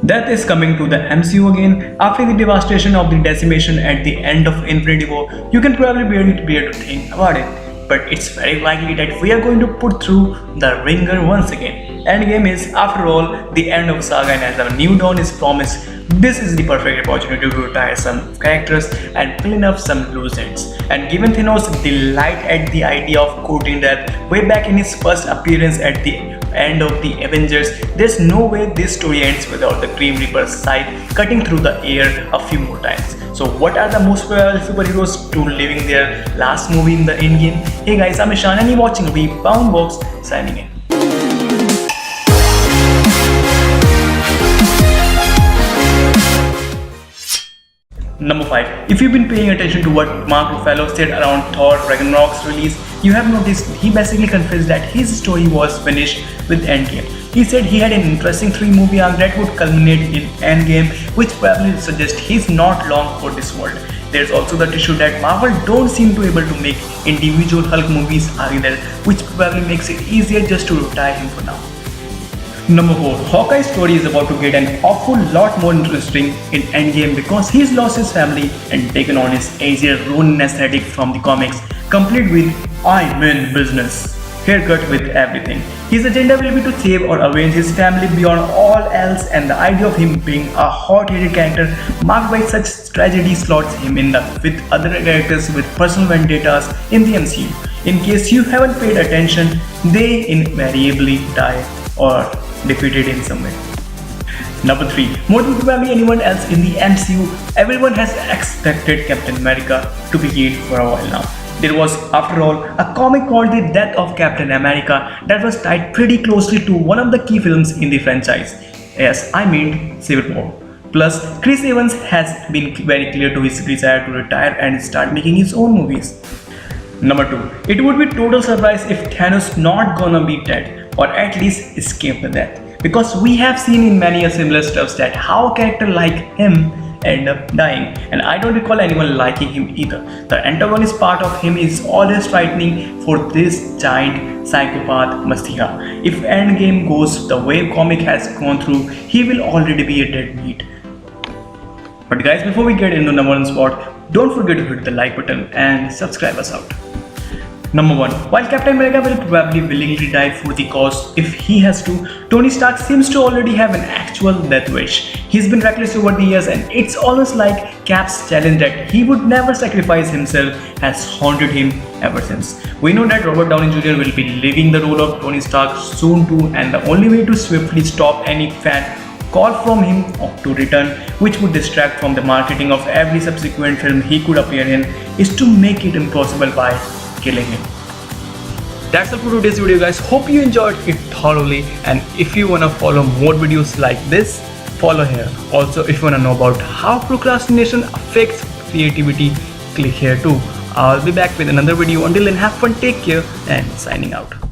Death is coming to the MCU again. After the devastation of the decimation at the end of Infinity War, you can probably bear to think about it. But it's very likely that we are going to put through the ringer once again. Endgame is, after all, the end of saga, and as a new dawn is promised, this is the perfect opportunity to retire some characters and clean up some loose ends. And given Thanos' delight at the idea of courting death way back in his first appearance at the end of the Avengers, there's no way this story ends without the Grim Reaper's scythe cutting through the air a few more times. So what are the most powerful superheroes to living their last movie in the Endgame? Hey guys, I'm Ishan and you're watching Rebound Box, signing in. Number 5. If you've been paying attention to what Mark Ruffalo said around Thor Ragnarok's release, you have noticed he basically confessed that his story was finished with Endgame. He said he had an interesting 3-movie arc that would culminate in Endgame, which probably suggests he's not long for this world. There's also the issue that Marvel don't seem to be able to make individual Hulk movies either, which probably makes it easier just to retire him for now. Number 4. Hawkeye's story is about to get an awful lot more interesting in Endgame because he's lost his family and taken on his Asia Ronin aesthetic from the comics, complete with "I mean business" haircut with everything. His agenda will be to save or avenge his family beyond all else, and the idea of him being a hot-headed character marked by such tragedy slots him in with other characters with personal vendettas in the MCU. In case you haven't paid attention, they invariably die or defeated in some way. Number 3. More than probably anyone else in the MCU, everyone has expected Captain America to be killed for a while now. There was, after all, a comic called The Death of Captain America that was tied pretty closely to one of the key films in the franchise. Yes, I mean Civil War. Plus, Chris Evans has been very clear to his desire to retire and start making his own movies. Number 2. It would be total surprise if Thanos not gonna be dead, or at least escape the death, because we have seen in many similar stuffs that how a character like him end up dying, and I don't recall anyone liking him either. The antagonist part of him is always frightening for this giant psychopath Mastiha. If Endgame goes the way comic has gone through, he will already be a dead meat. But guys, before we get into number 1 spot, don't forget to hit the like button and subscribe us out. Number 1. While Captain America will probably willingly die for the cause if he has to, Tony Stark seems to already have an actual death wish. He's been reckless over the years, and it's almost like Cap's challenge that he would never sacrifice himself has haunted him ever since. We know that Robert Downey Jr. will be leaving the role of Tony Stark soon too, and the only way to swiftly stop any fan call from him to return, which would distract from the marketing of every subsequent film he could appear in, is to make it impossible by killing him. That's all for today's video guys. Hope you enjoyed it thoroughly, and if you wanna follow more videos like this, follow here. Also, if you wanna know about how procrastination affects creativity, click here too. I'll be back with another video. Until then, have fun, take care, and signing out.